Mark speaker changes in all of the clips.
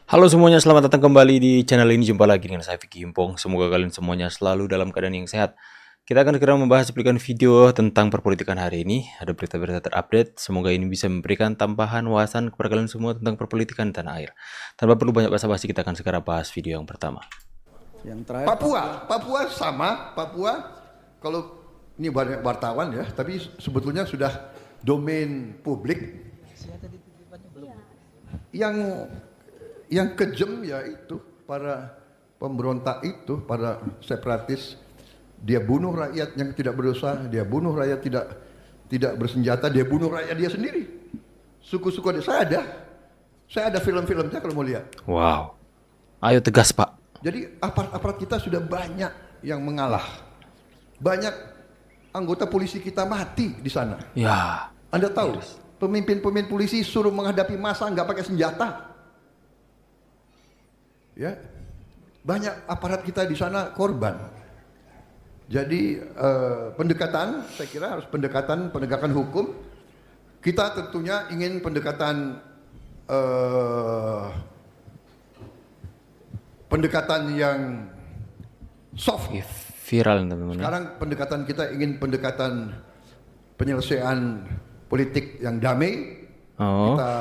Speaker 1: Halo semuanya, selamat datang kembali di channel ini. Jumpa lagi dengan saya Vicky Impong. Semoga kalian semuanya selalu dalam keadaan yang sehat. Kita akan segera membahas cuplikan video tentang perpolitikan hari ini. Ada berita-berita terupdate. Semoga ini bisa memberikan tambahan wawasan kepada kalian semua tentang perpolitikan tanah air. Tanpa perlu banyak basa-basi, kita akan segera bahas video yang pertama.
Speaker 2: Yang terakhir, Papua sama, Papua kalau ini banyak wartawan ya, tapi sebetulnya sudah domain publik. Yang kejam ya itu para pemberontak itu, para separatis. Dia bunuh rakyat yang tidak berdosa, dia bunuh rakyat tidak bersenjata, dia bunuh rakyat dia sendiri. Suku-suku dia. Saya ada film-filmnya kalau mau lihat.
Speaker 1: Wow. Ayo tegas, Pak.
Speaker 2: Jadi aparat kita sudah banyak yang mengalah. Banyak anggota polisi kita mati di sana.
Speaker 1: Ya.
Speaker 2: Anda tahu, pemimpin-pemimpin polisi suruh menghadapi massa nggak pakai senjata. Ya, banyak aparat kita di sana korban. Jadi pendekatan, saya kira harus pendekatan penegakan hukum. Kita tentunya ingin pendekatan yang soft.
Speaker 1: Viral teman-teman.
Speaker 2: Sekarang pendekatan kita ingin pendekatan penyelesaian politik yang damai. Kita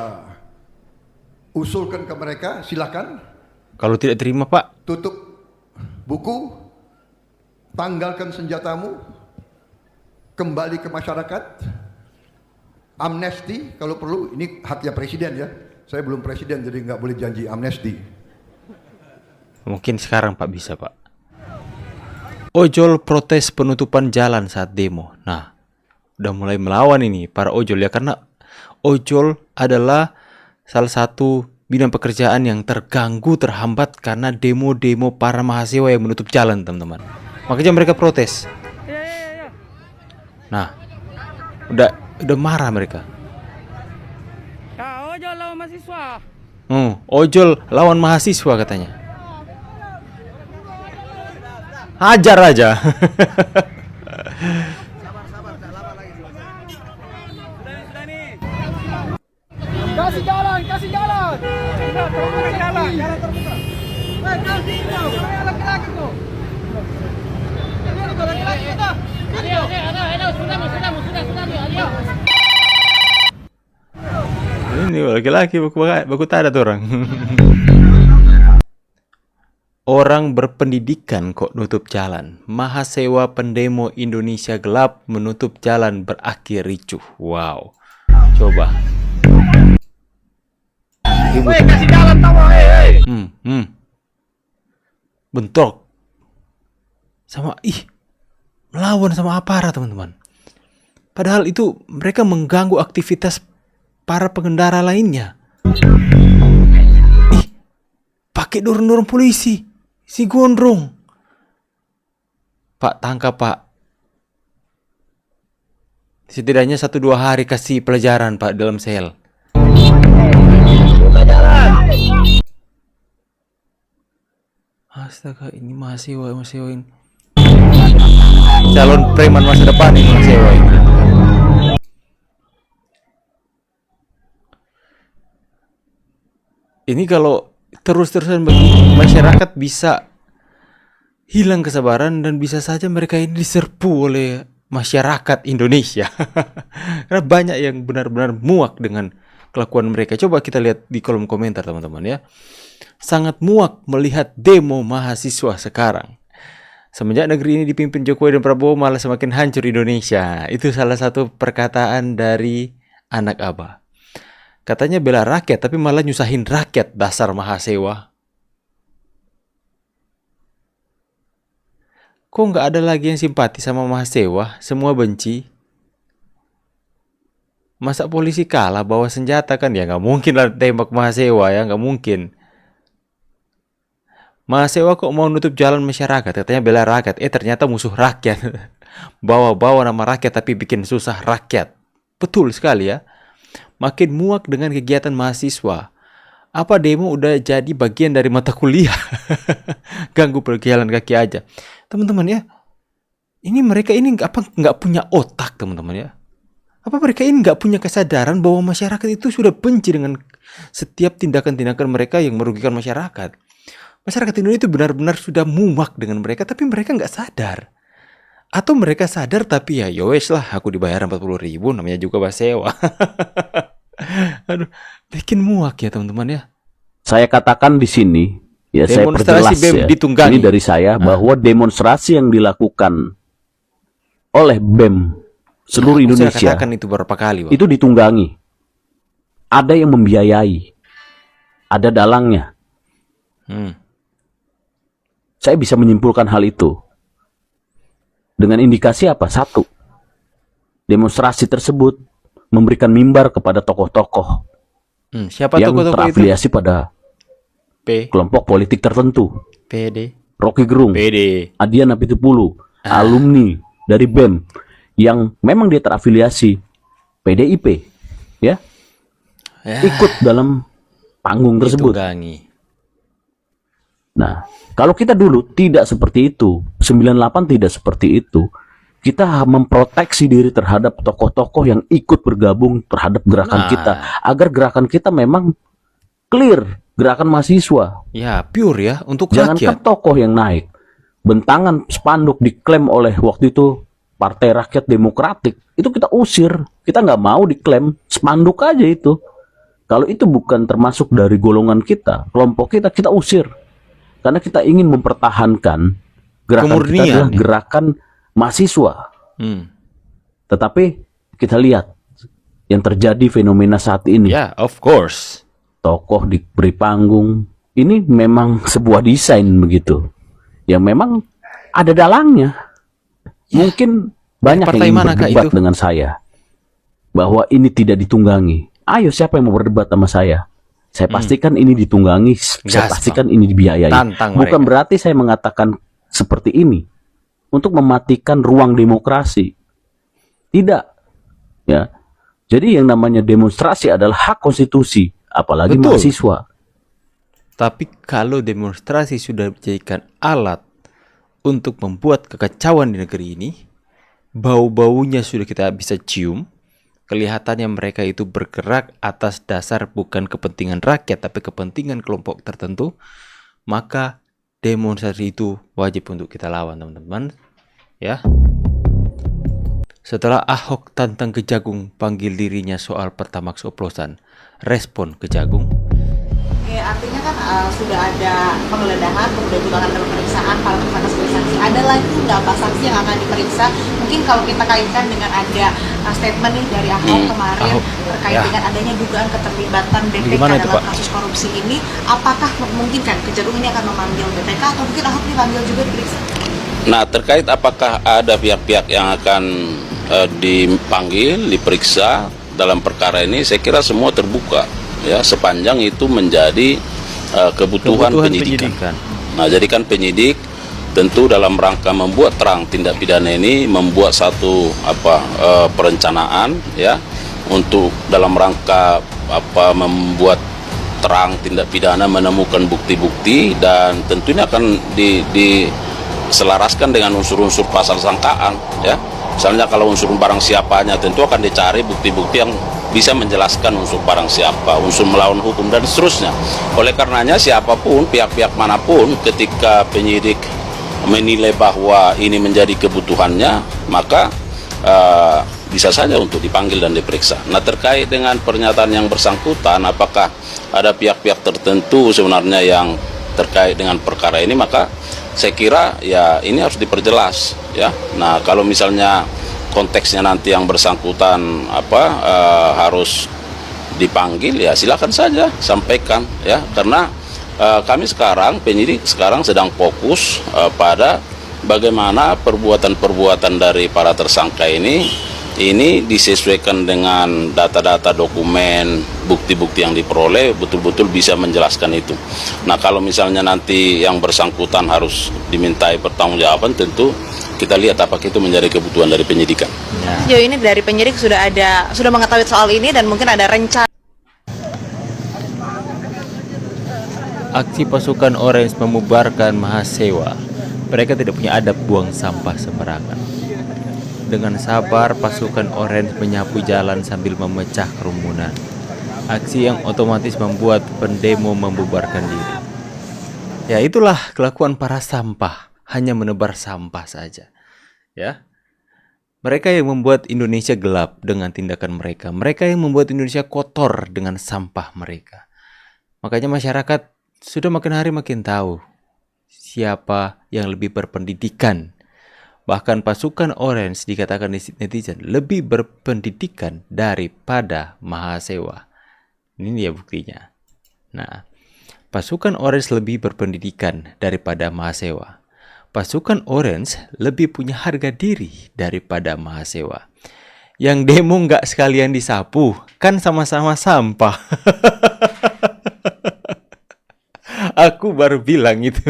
Speaker 2: usulkan ke mereka, silakan.
Speaker 1: Kalau tidak terima, Pak,
Speaker 2: Tutup buku, tanggalkan senjatamu, kembali ke masyarakat, amnesti kalau perlu. Ini haknya presiden ya. Saya belum presiden jadi nggak boleh janji amnesti.
Speaker 1: mungkin sekarang Pak bisa, Pak. Ojol protes penutupan jalan saat demo. Nah, udah mulai melawan ini para ojol ya, karena ojol adalah salah satu bidang pekerjaan yang terganggu, terhambat karena demo-demo para mahasiswa yang menutup jalan, teman-teman. Makanya mereka protes. Nah, udah marah mereka.
Speaker 3: Ojol lawan mahasiswa.
Speaker 1: Ojol lawan mahasiswa katanya. Hajar aja.
Speaker 3: Kasih jalan. Jalan terbuka. Kasih laki-laki tuh. Laki-laki kita. Ayo, sudah.
Speaker 1: Ini laki-laki baku tada tuh orang. Orang berpendidikan kok nutup jalan. Mahasiswa pendemo Indonesia gelap menutup jalan berakhir ricuh. Wow. Coba.
Speaker 3: Woi, kasih jalan tawa, hei.
Speaker 1: Bentrok. Melawan sama aparat, teman-teman. Padahal itu mereka mengganggu aktivitas para pengendara lainnya. Pakai dorong-dorong polisi. Si gondrong. Pak, tangkap, Pak. Setidaknya 1-2 hari kasih pelajaran, Pak, dalam sel. Astaga, ini mahasiswa ini. Calon preman masa depan ini mahasiswa ini. Ini kalau terus-terusan begini, masyarakat bisa hilang kesabaran dan bisa saja mereka ini diserbu oleh masyarakat Indonesia. Karena banyak yang benar-benar muak dengan kelakuan mereka. Coba kita lihat di kolom komentar, teman-teman ya. Sangat muak melihat demo mahasiswa sekarang. Semenjak negeri ini dipimpin Jokowi dan Prabowo malah semakin hancur Indonesia. Itu salah satu perkataan dari anak Abah. Katanya bela rakyat, tapi malah nyusahin rakyat, dasar mahasiswa. Kok nggak ada lagi yang simpati sama mahasiswa? Semua benci. Masa polisi kalah bawa senjata kan? Ya nggak mungkin lah tembak mahasiswa ya, nggak mungkin. Mahasiswa kok mau nutup jalan masyarakat? Katanya bela rakyat. Ternyata musuh rakyat. Bawa-bawa nama rakyat tapi bikin susah rakyat. Betul sekali ya. Makin muak dengan kegiatan mahasiswa. Apa demo udah jadi bagian dari mata kuliah? Ganggu berjalan kaki aja. Teman-teman ya, ini mereka ini nggak punya otak, teman-teman ya. Apa mereka ini nggak punya kesadaran bahwa masyarakat itu sudah benci dengan setiap tindakan-tindakan mereka yang merugikan masyarakat? Masyarakat Indonesia itu benar-benar sudah muak dengan mereka, tapi mereka nggak sadar. Atau mereka sadar tapi ya yowes lah, aku dibayar 40.000, namanya juga sewa. Aduh, bikin muak ya teman-teman ya.
Speaker 4: Saya katakan di sini, ya saya
Speaker 1: Demonstrasi
Speaker 4: perjelas
Speaker 1: BEM
Speaker 4: ya,
Speaker 1: ditunggangi.
Speaker 4: ini dari saya bahwa demonstrasi yang dilakukan oleh BEM seluruh
Speaker 1: Aku sudah
Speaker 4: Indonesia
Speaker 1: katakan itu beberapa kali, Bang.
Speaker 4: itu ditunggangi. Ada yang membiayai, ada dalangnya. Saya bisa menyimpulkan hal itu dengan indikasi apa? Satu, demonstrasi tersebut memberikan mimbar kepada tokoh-tokoh
Speaker 1: Siapa
Speaker 4: yang
Speaker 1: tokoh-tokoh itu?
Speaker 4: terafiliasi pada kelompok politik tertentu.
Speaker 1: PD.
Speaker 4: Rocky Gerung,
Speaker 1: PD.
Speaker 4: Adian Apitupulu, alumni dari BEM yang memang dia terafiliasi PDIP, ya, ikut dalam panggung tersebut.
Speaker 1: Ditunggangi.
Speaker 4: Nah, kalau kita dulu tidak seperti itu, 98 tidak seperti itu, kita memproteksi diri terhadap tokoh-tokoh yang ikut bergabung terhadap gerakan kita, agar gerakan kita memang clear, gerakan mahasiswa.
Speaker 1: Ya, pure ya, untuk
Speaker 4: Jangankan
Speaker 1: rakyat.
Speaker 4: tokoh yang naik, bentangan spanduk diklaim oleh waktu itu Partai Rakyat Demokratik, itu kita usir, kita nggak mau diklaim, spanduk aja itu. Kalau itu bukan termasuk dari golongan kita, kelompok kita, kita usir. Karena kita ingin mempertahankan gerakan kita adalah
Speaker 1: Kemurnian, ya.
Speaker 4: gerakan mahasiswa. Tetapi kita lihat yang terjadi fenomena saat ini.
Speaker 1: Ya, of course.
Speaker 4: Tokoh diberi panggung. Ini memang sebuah desain begitu. Yang memang ada dalangnya. Mungkin banyak
Speaker 1: partai
Speaker 4: yang ingin
Speaker 1: manakah
Speaker 4: berdebat
Speaker 1: itu?
Speaker 4: dengan saya. Bahwa ini tidak ditunggangi. Ayo, siapa yang mau berdebat sama saya? Saya pastikan ini ditunggangi, saya
Speaker 1: Gaspang.
Speaker 4: pastikan ini dibiayai.
Speaker 1: Tantang
Speaker 4: Bukan
Speaker 1: mereka.
Speaker 4: berarti saya mengatakan seperti ini untuk mematikan ruang demokrasi. Tidak. Ya. Jadi yang namanya demonstrasi adalah hak konstitusi, apalagi
Speaker 1: Betul.
Speaker 4: mahasiswa.
Speaker 1: Tapi kalau demonstrasi sudah dijadikan alat untuk membuat kekacauan di negeri ini, bau-baunya sudah kita bisa cium. Kelihatannya mereka itu bergerak atas dasar bukan kepentingan rakyat, tapi kepentingan kelompok tertentu. Maka demonstrasi itu wajib untuk kita lawan, teman-teman. Ya. Setelah Ahok tantang Kejagung panggil dirinya soal Pertamax oplosan, respon Kejagung,
Speaker 5: Artinya kan sudah ada penggeledahan, kemudian juga akan ada pemeriksaan para tersangka sebagai saksi. Ada lagi nggak Pak saksi yang akan diperiksa? Mungkin kalau kita kaitkan dengan ada statement nih dari Ahok kemarin
Speaker 1: Ahok,
Speaker 5: terkait dengan adanya dugaan keterlibatan BPK
Speaker 1: Gimana itu,
Speaker 5: dalam
Speaker 1: Pak?
Speaker 5: kasus korupsi ini, apakah memungkinkan Kejagung ini akan memanggil BPK atau mungkin Ahok dipanggil juga diperiksa?
Speaker 6: Nah, terkait apakah ada pihak-pihak yang akan dipanggil, diperiksa dalam perkara ini, saya kira semua terbuka, ya, sepanjang itu menjadi kebutuhan penyidikan. Nah, jadi kan penyidik tentu dalam rangka membuat terang tindak pidana ini, membuat satu perencanaan, ya, untuk dalam rangka membuat terang tindak pidana, menemukan bukti-bukti, dan tentunya akan diselaraskan dengan unsur-unsur pasal sangkaan, ya. Misalnya kalau unsur barang siapanya, tentu akan dicari bukti-bukti yang bisa menjelaskan unsur barang siapa, unsur melawan hukum, dan seterusnya. Oleh karenanya siapapun, pihak-pihak manapun, ketika penyidik menilai bahwa ini menjadi kebutuhannya, maka bisa saja untuk dipanggil dan diperiksa. Nah, terkait dengan pernyataan yang bersangkutan, apakah ada pihak-pihak tertentu sebenarnya yang terkait dengan perkara ini, maka saya kira ya ini harus diperjelas, ya. Nah, kalau misalnya konteksnya nanti yang bersangkutan harus dipanggil, ya silakan saja sampaikan, ya, karena kami sekarang, penyidik sekarang sedang fokus pada bagaimana perbuatan-perbuatan dari para tersangka ini disesuaikan dengan data-data, dokumen, bukti-bukti yang diperoleh, betul-betul bisa menjelaskan itu. Nah, kalau misalnya nanti yang bersangkutan harus dimintai pertanggungjawaban, tentu kita lihat apakah itu menjadi kebutuhan dari penyidikan.
Speaker 5: Sejauh ini dari penyidik sudah mengetahui soal ini dan mungkin ada rencana.
Speaker 1: aksi pasukan Orange memubarkan mahasiswa. Mereka tidak punya adab buang sampah sembarangan. Dengan sabar, pasukan Orange menyapu jalan sambil memecah kerumunan. Aksi yang otomatis membuat pendemo membubarkan diri. Ya, itulah kelakuan para sampah, hanya menebar sampah saja. Ya. Mereka yang membuat Indonesia gelap dengan tindakan mereka. Mereka yang membuat Indonesia kotor dengan sampah mereka. Makanya masyarakat sudah makin hari makin tahu siapa yang lebih berpendidikan. Bahkan pasukan Orange dikatakan netizen lebih berpendidikan daripada Mahasewa. Ini dia buktinya. Nah, pasukan Orange lebih berpendidikan daripada Mahasewa. Pasukan Orange lebih punya harga diri daripada Mahasewa. Yang demo nggak sekalian disapu, kan sama-sama sampah. Aku baru bilang itu.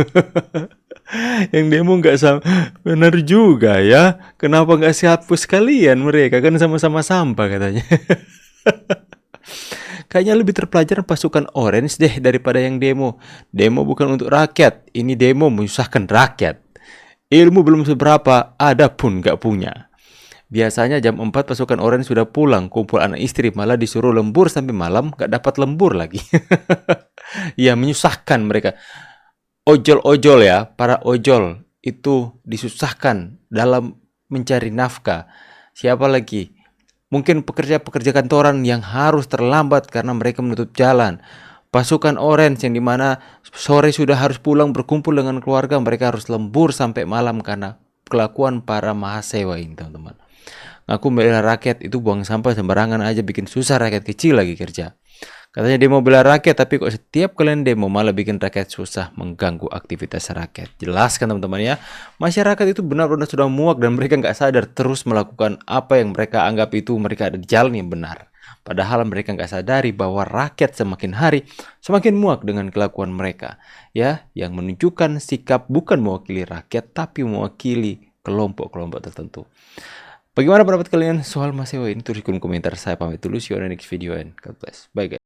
Speaker 1: Yang demo nggak sama. Benar juga ya. Kenapa nggak sapu sekalian mereka? Kan sama-sama sampah katanya. Kayaknya lebih terpelajar pasukan Orange deh daripada yang demo. Demo bukan untuk rakyat. Ini demo menyusahkan rakyat. Ilmu belum seberapa, ada pun nggak punya. Biasanya jam 4 pasukan Orange sudah pulang, kumpul anak istri, malah disuruh lembur sampai malam, nggak dapat lembur lagi. Ya, menyusahkan mereka. Ojol-ojol ya, para ojol itu disusahkan dalam mencari nafkah. Siapa lagi? Mungkin pekerja-pekerja kantoran yang harus terlambat karena mereka menutup jalan. Pasukan Orange yang dimana sore sudah harus pulang berkumpul dengan keluarga, mereka harus lembur sampai malam karena kelakuan para Mahasewa ini, teman-teman. Ngaku bela rakyat itu buang sampah sembarangan aja, bikin susah rakyat kecil lagi kerja. Katanya demo bela rakyat, tapi kok setiap kalian demo malah bikin rakyat susah, mengganggu aktivitas rakyat. Jelas kan teman-teman ya? Masyarakat itu benar-benar sudah muak dan mereka nggak sadar terus melakukan apa yang mereka anggap itu mereka ada di jalan yang benar. Padahal mereka nggak sadari bahwa rakyat semakin hari semakin muak dengan kelakuan mereka. Ya, yang menunjukkan sikap bukan mewakili rakyat, tapi mewakili kelompok-kelompok tertentu. Bagaimana pendapat kalian soal Mahasewa ini? Tulis di kolom komentar. Saya pamit dulu. See you on the next video and God bless. Bye guys.